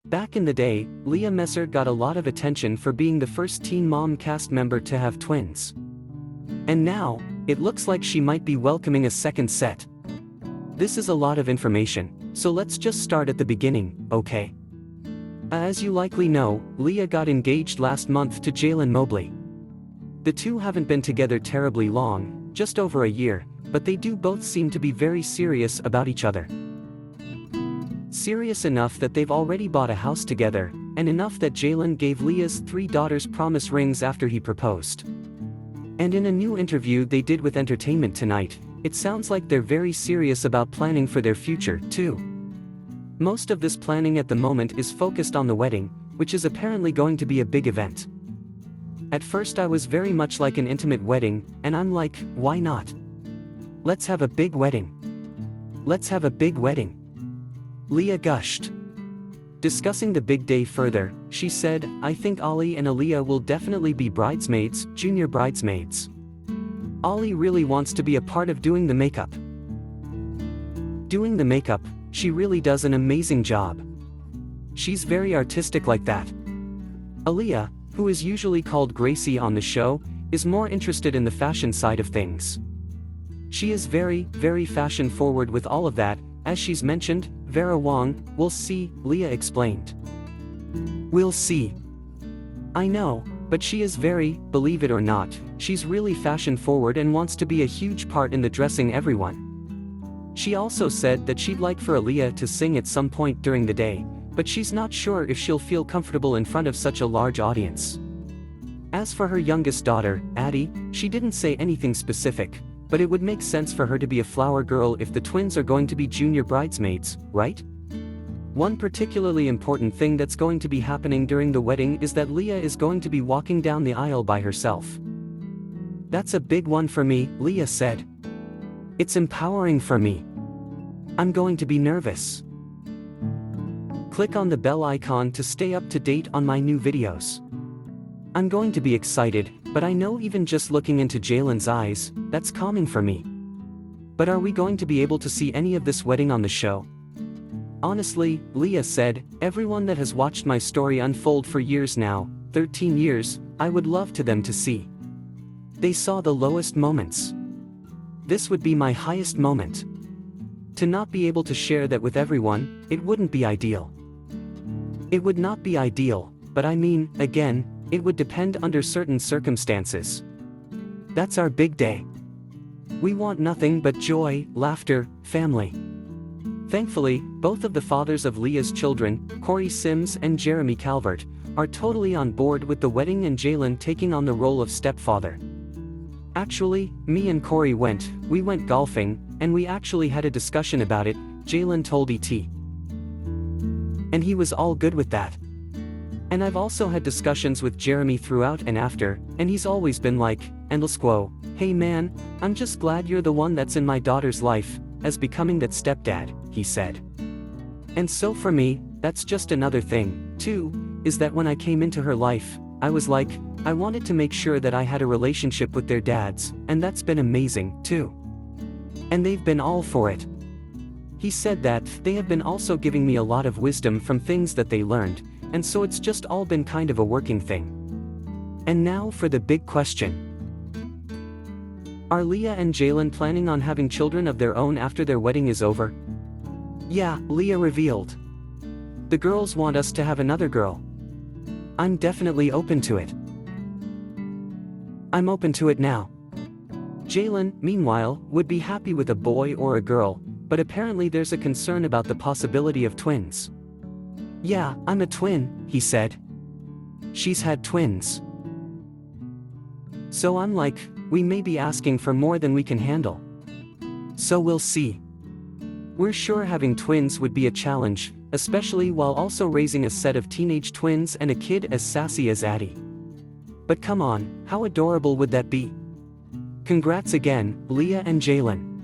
Back in the day, Leah Messer got a lot of attention for being the first Teen Mom cast member to have twins. And now, it looks like she might be welcoming a second set. This is a lot of information, so let's just start at the beginning, okay? As you likely know, Leah got engaged last month to Jaylan Mobley. The two haven't been together terribly long, just over a year, but they do both seem to be very serious about each other. Serious enough that they've already bought a house together, and enough that Jaylan gave Leah's 3 daughters promise rings after he proposed. And in a new interview they did with Entertainment Tonight, it sounds like they're very serious about planning for their future, too. Most of this planning at the moment is focused on the wedding, which is apparently going to be a big event. At first I was very much like an intimate wedding, and I'm like, why not? Let's have a big wedding. Let's have a big wedding. Leah gushed. Discussing the big day further, she said, I think Ollie and Aaliyah will definitely be bridesmaids, junior bridesmaids. Ollie really wants to be a part of doing the makeup. Doing the makeup, she really does an amazing job. She's very artistic like that. Aaliyah, who is usually called Gracie on the show, is more interested in the fashion side of things. She is very, very fashion forward with all of that, as she's mentioned. Vera Wong, we'll see, Leah explained. We'll see. I know, but she is very, believe it or not, she's really fashion forward and wants to be a huge part in the dressing everyone. She also said that she'd like for Aaliyah to sing at some point during the day, but she's not sure if she'll feel comfortable in front of such a large audience. As for her youngest daughter, Addie, she didn't say anything specific, but it would make sense for her to be a flower girl if the twins are going to be junior bridesmaids, right? One particularly important thing that's going to be happening during the wedding is that Leah is going to be walking down the aisle by herself. That's a big one for me, Leah said. It's empowering for me. I'm going to be nervous. Click on the bell icon to stay up to date on my new videos. I'm going to be excited, but I know even just looking into Jaylan's eyes, that's calming for me. But are we going to be able to see any of this wedding on the show? Honestly, Leah said, everyone that has watched my story unfold for years now, 13 years, I would love to them to see. They saw the lowest moments. This would be my highest moment. To not be able to share that with everyone, it wouldn't be ideal. It would not be ideal, but I mean, again, it would depend under certain circumstances. That's our big day. We want nothing but joy, laughter, family. Thankfully, both of the fathers of Leah's children, Corey Sims and Jeremy Calvert, are totally on board with the wedding and Jaylan taking on the role of stepfather. Actually, me and Corey we went golfing, and we actually had a discussion about it, Jaylan told ET. And he was all good with that. And I've also had discussions with Jeremy throughout and after, and he's always been like, endless quo, hey man, I'm just glad you're the one that's in my daughter's life, as becoming that stepdad, he said. And so for me, that's just another thing, too, is that when I came into her life, I was like, I wanted to make sure that I had a relationship with their dads, and that's been amazing, too. And they've been all for it. He said that they have been also giving me a lot of wisdom from things that they learned, and so it's just all been kind of a working thing. And now for the big question. Are Leah and Jaylan planning on having children of their own after their wedding is over? Yeah, Leah revealed. The girls want us to have another girl. I'm definitely open to it. I'm open to it now. Jaylan, meanwhile, would be happy with a boy or a girl, but apparently there's a concern about the possibility of twins. Yeah, I'm a twin, he said. She's had twins. So I'm like, we may be asking for more than we can handle. So we'll see. We're sure having twins would be a challenge, especially while also raising a set of teenage twins and a kid as sassy as Addie. But come on, how adorable would that be? Congrats again, Leah and Jaylan.